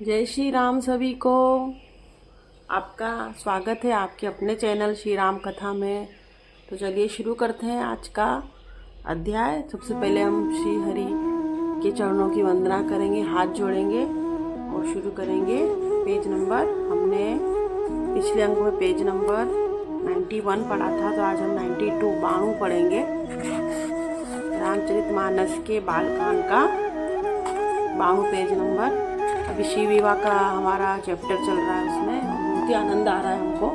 जय श्री राम सभी को। आपका स्वागत है आपके अपने चैनल श्री राम कथा में। तो चलिए शुरू करते हैं आज का अध्याय। सबसे पहले हम श्री हरि के चरणों की वंदना करेंगे, हाथ जोड़ेंगे और शुरू करेंगे। पेज नंबर हमने पिछले अंक में पेज नंबर 91 पढ़ा था, तो आज हम 92 बाणु पढ़ेंगे। रामचरितमानस के बालकांड का बाणु पेज नंबर। अभी शिव विवाह का हमारा चैप्टर चल रहा है, उसमें बहुत ही आनंद आ रहा है हमको।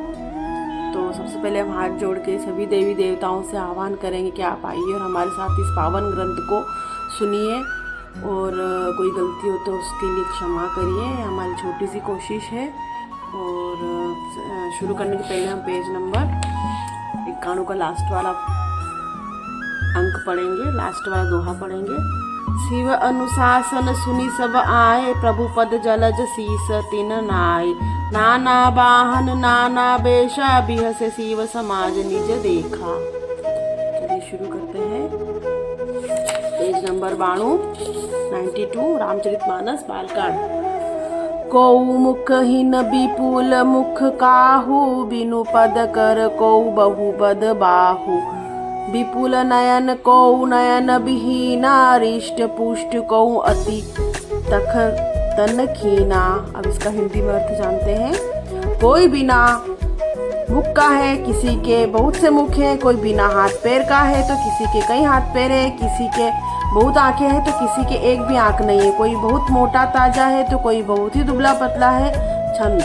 तो सबसे पहले हम हाथ जोड़ के सभी देवी देवताओं से आह्वान करेंगे कि आप आइए और हमारे साथ इस पावन ग्रंथ को सुनिए, और कोई गलती हो तो उसके लिए क्षमा करिए, हमारी छोटी सी कोशिश है। और शुरू करने के पहले हम पेज नंबर 91 का लास्ट वाला अंक पढ़ेंगे, लास्ट वाला दोहा पढ़ेंगे। शिव अनुशासन सुनि सब आए, प्रभु पद जलज शीस तिन नाय। नाना वाहन नाना बेशा, बिहसे शिव समाज निज देखा। चलिए शुरू करते हैं। Page number 92 Ramcharitmanas Balkand. कौ मुखहीन विपुल मुख काहू, बिनु पद कर कौ बहु बद बाहू। विपुल नयन कौ नयन विहीना, रिष्ट पुष्ट कौ अति तख तन खीना। अब इसका हिंदी में अर्थ जानते हैं। कोई बिना मुख का है, किसी के बहुत से मुख हैं। कोई बिना हाथ पैर का है तो किसी के कई हाथ पैर है। किसी के बहुत आंखें हैं तो किसी के एक भी आंख नहीं है। कोई बहुत मोटा ताजा है तो कोई बहुत ही दुबला पतला है। छंद।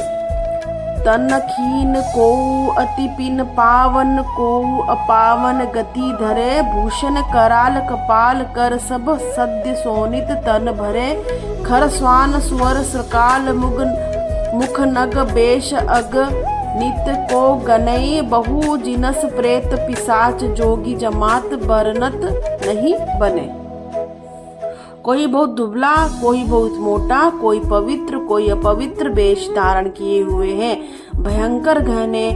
तन खीन को अति पिन पावन, को अपावन गति धरे। भूषण कराल कपाल कर, सब सद्य सोनित तन भरे। खर स्वान सुवर सकाल मुख नग बेश अग नित को गनई। बहु जिनस प्रेत पिशाच, जोगी जमात बरनत नहीं बने। कोई बहुत दुबला, कोई बहुत मोटा, कोई पवित्र कोई अपवित्र वेश धारण किए हुए हैं। भयंकर गहने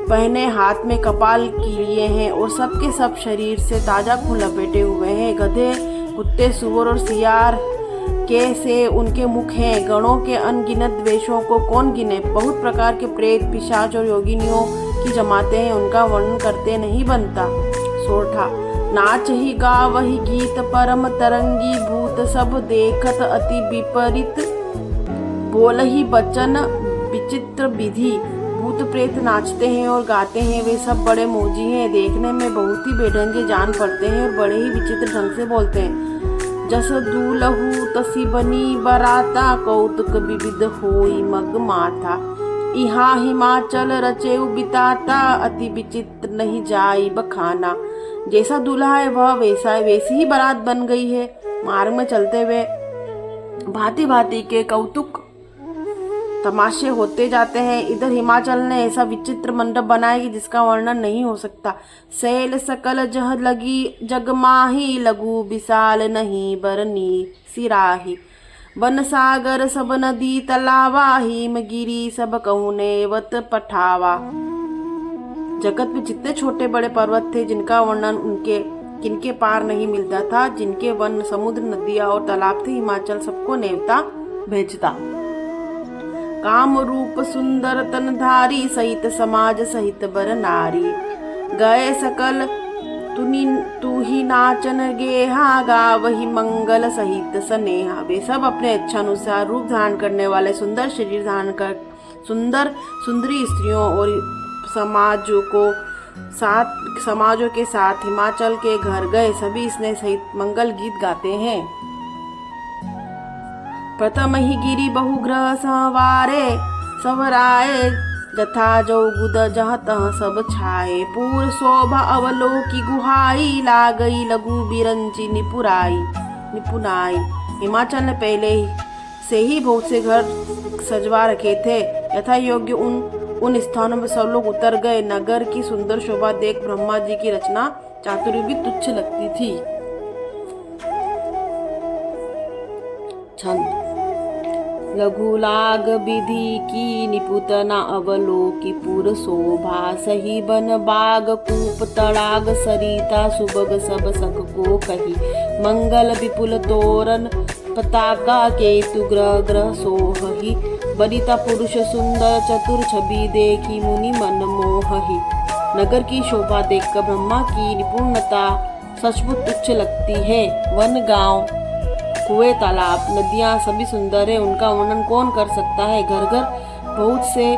पहने हाथ में कपाल किए हैं, और सबके सब शरीर से ताजा खून लपेटे हुए हैं। गधे कुत्ते सुअर और सियार के से उनके मुख हैं। गणों के अनगिनत वेशों को कौन गिने। बहुत प्रकार के प्रेत पिशाच और योगिनियों की जमाते हैं, उनका वर्णन करते नहीं बनता। सोठा। नाच ही गा वही गीत, परम तरंगी भूत सब देखत अति विपरीत। बोल ही बचन विचित्र विधि, भूत प्रेत नाचते हैं और गाते हैं, वे सब बड़े मोजी हैं। देखने में बहुत ही बेढंगे जान पड़ते हैं और बड़े ही विचित्र ढंग से बोलते हैं। जस दूलहु तसी बनी बराता, कौतुक विविध होई मग माथा। इहाँ हिमाचल रचेउ बिताता, अति विचित्र नहीं जाई बखाना। जैसा दूल्हा है वह वैसी ही बारात बन गई है। मार्ग में चलते हुए भांति भांति के कौतुक तमाशे होते जाते हैं। इधर हिमाचल ने ऐसा विचित्र मंडप बनाया कि जिसका वर्णन नहीं हो सकता। सैल सकल जह लगी जगमाही, लघु विशाल नहीं बरनी सिराही। वन सागर सब नदी तलावा, हिम गिरी सब कहुनेवत पठावा। जगत में जितने छोटे बड़े पर्वत थे जिनका वर्णन किनके पार नहीं मिलता था, जिनके वन समुद्र नदियां और तालाब थे, हिमाचल सबको नेवता भेजता। काम रूप सुंदर तनधारी, सहित समाज सहित बर नारी। गए सकल तू ही नाचन गेहा, गावही मंगल सहित स्नेहा। वे सब अपने इच्छानुसार रूप धारण करने वाले सुंदर शरीर धारण कर सुंदरी स्त्रियों और समाजों के साथ हिमाचल के घर गए। सभी स्नेह सहित मंगल गीत गाते हैं। प्रथम ही गिरी बहुग्रह संवारे, सवराए जथा जो गुद जह तह सब छाए। पूर शोभा अवलोकी गुहाई, लागई लघु बिरंची निपुनाई। हिमाचल ने पहले से ही बहुत से घर सजवा रखे थे। यथा योग्य उन स्थानों में सब लोग उतर गए। नगर की सुंदर शोभा देख ब्रह्मा जी की रचना चातुर्य भी तुच्छ लगती थी। छंद। लघु लाग विधि की निपुत न अवलोकी, पुर शोभा सही बन बाग कूप तड़ाग। सरिता सुबग सब सक को कही, मंगल विपुल तोरण पताका केतु ग्रह ग्रह सोहहि। बनिता पुरुष सुंदर चतुर छवि देखी मुनि मन मोहहि। नगर की शोभा देखकर ब्रह्मा की निपुणता सचमुच उच्च लगती है। वन गांव कुएं तालाब नदियां सभी सुंदर है, उनका वर्णन कौन कर सकता है। घर घर बहुत से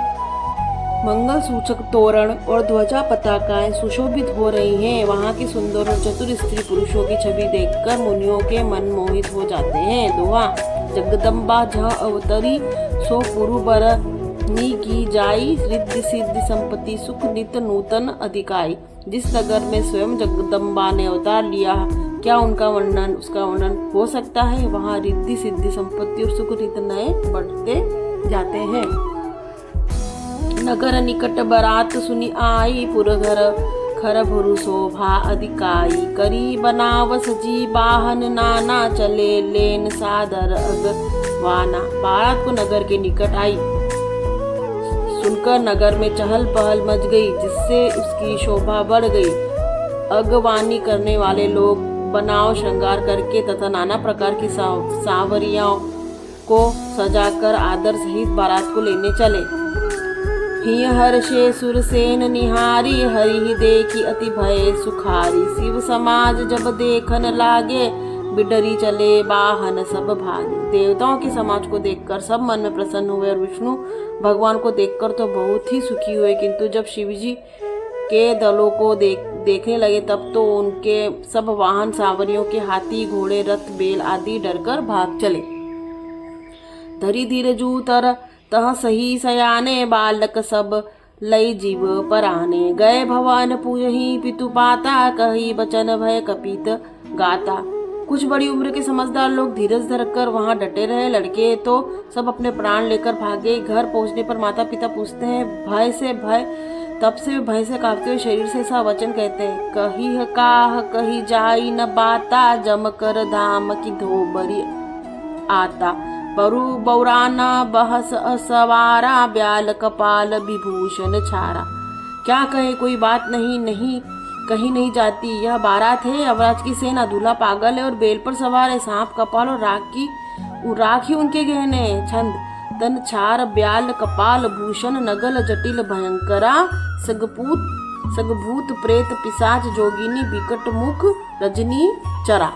मंगल सूचक तोरण और ध्वजा पताकाएं सुशोभित हो रही हैं। वहां की सुंदर और चतुर स्त्री पुरुषों की छवि देखकर मुनियों के मन मोहित हो जाते हैं। दोहा जगदम्बा जहाँ अवतरी सो पुरु बरनी की जाई। रिद्धि सिद्धि संपत्ति सुख नित नूतन अधिकाई। जिस नगर में स्वयं जगदम्बा ने अवतार लिया, क्या उसका वर्णन हो सकता है। वहाँ रिद्धि सिद्धि संपत्ति और सुख नित नए बढ़ते जाते हैं। नगर निकट बरात सुनी आई, पुर घर खर भुरु शोभा अधिकाई। करी बनावस जी बाहन नाना, चले लेन सादर अगवाना। बारात को नगर के निकट आई, सुनकर नगर में चहल पहल मच गई, जिससे उसकी शोभा बढ़ गई। अगवानी करने वाले लोग बनाव श्रृंगार करके तथा नाना प्रकार की सांवरियाओं को सजाकर आदर सहित बारात को लेने चले। ही हर्षे सुरसेन निहारी, हरि देखी अति भय सुखारी। शिव समाज जब देखन लागे, बिडरी चले बाहन सब भागे। देवताओं के समाज को देखकर सब मन में प्रसन्न हुए और विष्णु भगवान को देखकर तो बहुत ही सुखी हुए, किंतु जब शिवजी के दलों को देखने लगे तब तो उनके सब वाहन सांवरियों के हाथी घोड़े रथ बैल आदि डरकर भाग चले। धरी धीरे जू तर तह सही सयाने, बालक सब लई जीव पराने। गए भवन पूजहि पितु पाता, कही बचन भय कपित गाता। कुछ बड़ी उम्र के समझदार लोग धीरज धरकर वहां डटे रहे। लड़के तो सब अपने प्राण लेकर भागे। घर पहुंचने पर माता पिता पूछते हैं तब से भय से कांपते हुए शरीर से ऐसा वचन कहते हैं। कही काह कही जाई न बाता, जम कर धाम की धोबरी आता। बरु बौराना बहस असवारा, ब्याल कपाल विभूषण छारा। क्या कहे कोई बात नहीं कहीं नहीं जाती। यह बारात है अवराज की सेना। दूल्हा पागल है और बेल पर सवार है। सांप कपाल और राख ही उनके गहने। छंद तन छार ब्याल कपाल भूषण, नगल जटिल भयंकरा। सगभूत प्रेत पिशाच जोगिनी, विकट मुख रजनी चरा।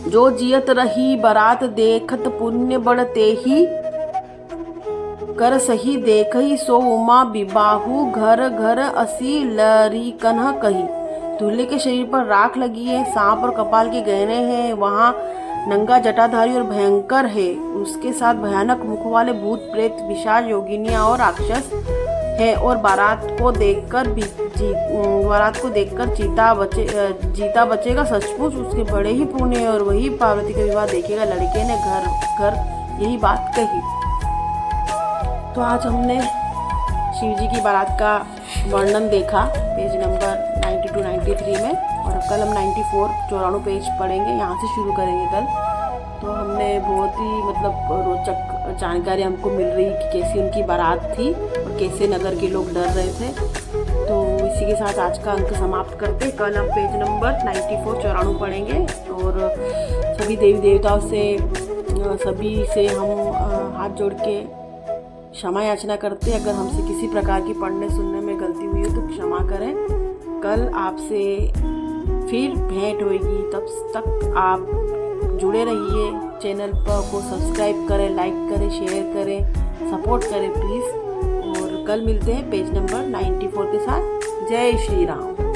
जो जियत रही बरात देखत, पुण्य बढ़ते ही कर सही देखही। सो उमा बिबाहु घर घर असी लरी कन्ह कही। दूल्हे के शरीर पर राख लगी है, सांप और कपाल के गहने हैं। वहाँ नंगा जटाधारी और भयंकर है, उसके साथ भयानक मुख वाले भूत प्रेत पिशाच योगिनियां और राक्षस है। और बारात को देखकर जीता बचेगा। सचमुच उसके बड़े ही पुण्य है और वही पार्वती का विवाह देखेगा। लड़के ने घर घर यही बात कही। तो आज हमने शिव जी की बारात का वर्णन देखा पेज नंबर 92-93 में, और कल हम 94 पेज पढ़ेंगे। यहाँ से शुरू करेंगे कल। तो हमने बहुत ही रोचक जानकारी हमको मिल रही कि कैसी उनकी बारात थी और कैसे नगर के लोग डर रहे थे। तो इसी के साथ आज का अंक समाप्त करते। कल हम पेज नंबर 94 पढ़ेंगे और सभी देवी देवताओं से हम हाथ जोड़ के क्षमा याचना करते। अगर हमसे किसी प्रकार की पढ़ने सुनने में गलती हुई हो तो क्षमा करें। कल आपसे फिर भेंट होगी, तब तक आप जुड़े रहिए। चैनल को सब्सक्राइब करें, लाइक करें, शेयर करें, सपोर्ट करें प्लीज़। और कल मिलते हैं पेज नंबर 94 के साथ। जय श्री राम।